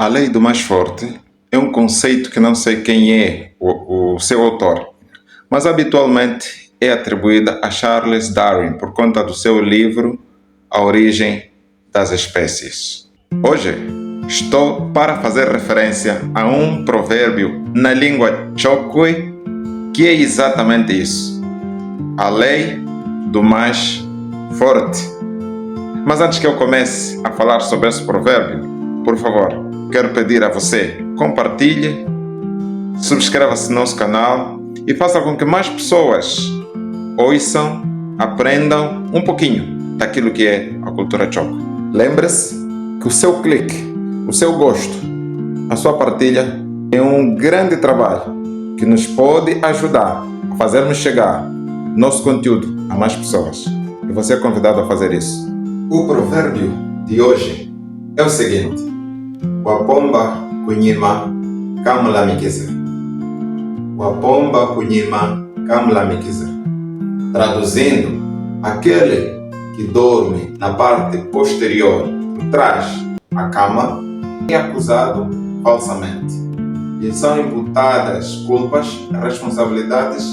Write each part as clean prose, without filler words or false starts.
A lei do mais forte é um conceito que não sei quem é o seu autor, mas habitualmente é atribuída a Charles Darwin por conta do seu livro A Origem das Espécies. Hoje estou para fazer referência a um provérbio na língua Chokwe que é exatamente isso: a lei do mais forte. Mas antes que eu comece a falar sobre esse provérbio, por favor, quero pedir a você, compartilhe, subscreva-se no nosso canal e faça com que mais pessoas ouçam, aprendam um pouquinho daquilo que é a cultura Chokwe. Lembre-se que o seu clique, o seu gosto, a sua partilha é um grande trabalho que nos pode ajudar a fazermos chegar nosso conteúdo a mais pessoas. E você é convidado a fazer isso. O provérbio de hoje é o seguinte: Wapomba kunyima kamulamikiza. Wapomba kunyima kamulamikiza. Traduzindo, aquele que dorme na parte posterior, por trás da cama, é acusado falsamente. E são imputadas culpas, responsabilidades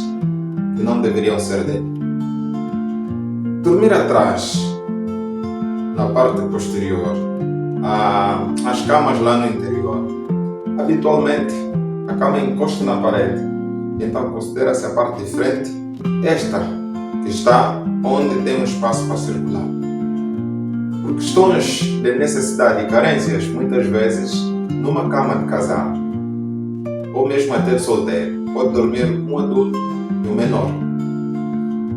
que não deveriam ser dele. Dormir atrás, na parte posterior, as camas lá no interior, habitualmente a cama encosta na parede, então considera-se a parte de frente, esta que está onde tem um espaço para circular. Por questões de necessidade e carências, muitas vezes, numa cama de casal, ou mesmo até de solteiro, pode dormir um adulto e um menor.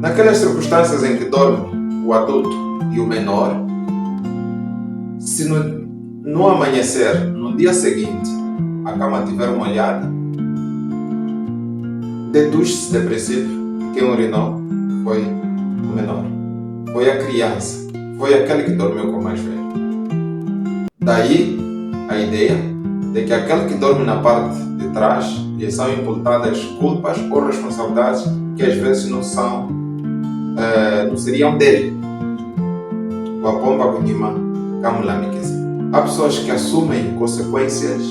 Naquelas circunstâncias em que dorme o adulto e o menor, se no amanhecer, no dia seguinte, a cama estiver molhada, deduz-se de princípio que quem urinou foi o menor, foi a criança, foi aquele que dormiu com o mais velho. Daí a ideia de que aquele que dorme na parte de trás lhe são imputadas culpas ou responsabilidades que às vezes não seriam dele. Wapomba kunyima kamulamikiza. Há pessoas que assumem consequências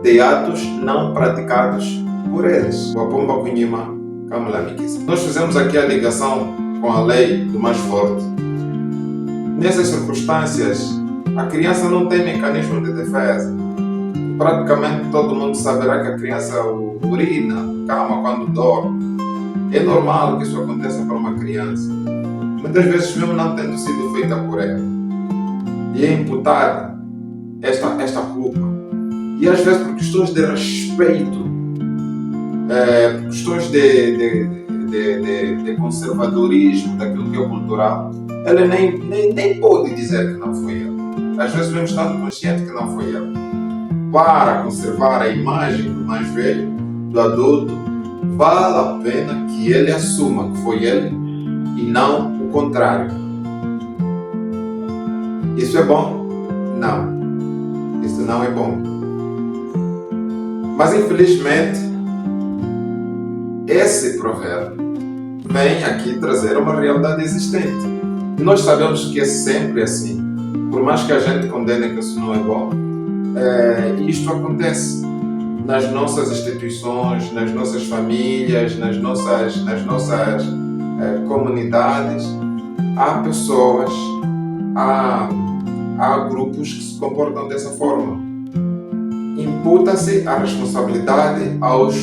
de atos não praticados por eles. Wapomba kunyima kamulamikiza. Nós fizemos aqui a ligação com a lei do mais forte. Nessas circunstâncias, a criança não tem mecanismo de defesa. Praticamente todo mundo saberá que a criança urina na cama quando dorme. É normal que isso aconteça para uma criança. Muitas vezes mesmo não tendo sido feita por ela. E é imputada esta culpa. E às vezes por questões de respeito, por questões de conservadorismo daquilo que é cultural, ela nem pode dizer que não foi ela. Às vezes mesmo estando consciente que não foi ela. Para conservar a imagem do mais velho, do adulto, vale a pena que ele assuma que foi ele e não o contrário. Isso é bom? Não. Isso não é bom. Mas infelizmente, esse provérbio vem aqui trazer uma realidade existente. E nós sabemos que é sempre assim. Por mais que a gente condene que isso não é bom, isto acontece nas nossas instituições, nas nossas famílias, nas nossas comunidades. Há pessoas, há grupos que se comportam dessa forma. Imputa-se a responsabilidade aos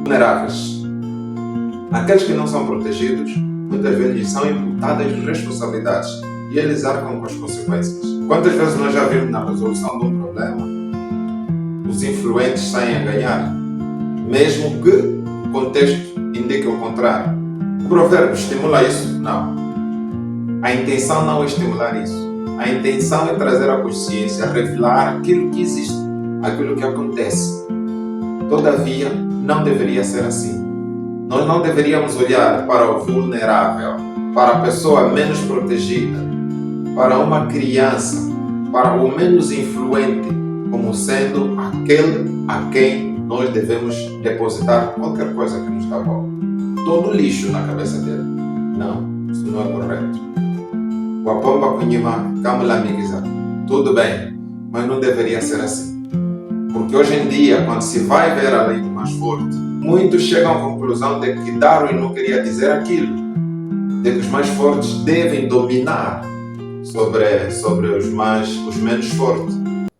vulneráveis. Aqueles que não são protegidos, muitas vezes são imputadas responsabilidades e eles arcam com as consequências. Quantas vezes nós já vimos na resolução de um problema, os influentes saem a ganhar, mesmo que o contexto indique o contrário. O provérbio estimula isso? Não. A intenção não é estimular isso. A intenção é trazer a consciência, revelar aquilo que existe, aquilo que acontece. Todavia, não deveria ser assim. Nós não deveríamos olhar para o vulnerável, para a pessoa menos protegida, para uma criança, para o menos influente, como sendo aquele a quem nós devemos depositar qualquer coisa que nos dá bom. Todo lixo na cabeça dele. Não, isso não é correto. Wapomba kunyima kamulamikiza. Tudo bem, mas não deveria ser assim. que hoje em dia, quando se vai ver a lei do mais forte, muitos chegam à conclusão de que Darwin não queria dizer aquilo, de que os mais fortes devem dominar sobre os menos fortes.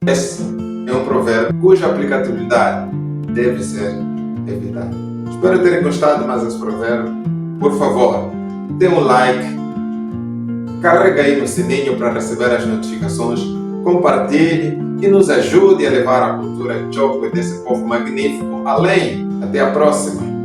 Esse é um provérbio cuja aplicabilidade deve ser evitada. Espero terem gostado mais desse provérbio. Por favor, dê um like, carrega aí no sininho para receber as notificações, compartilhe e nos ajude a levar a cultura Chokwe desse povo magnífico além. Até a próxima!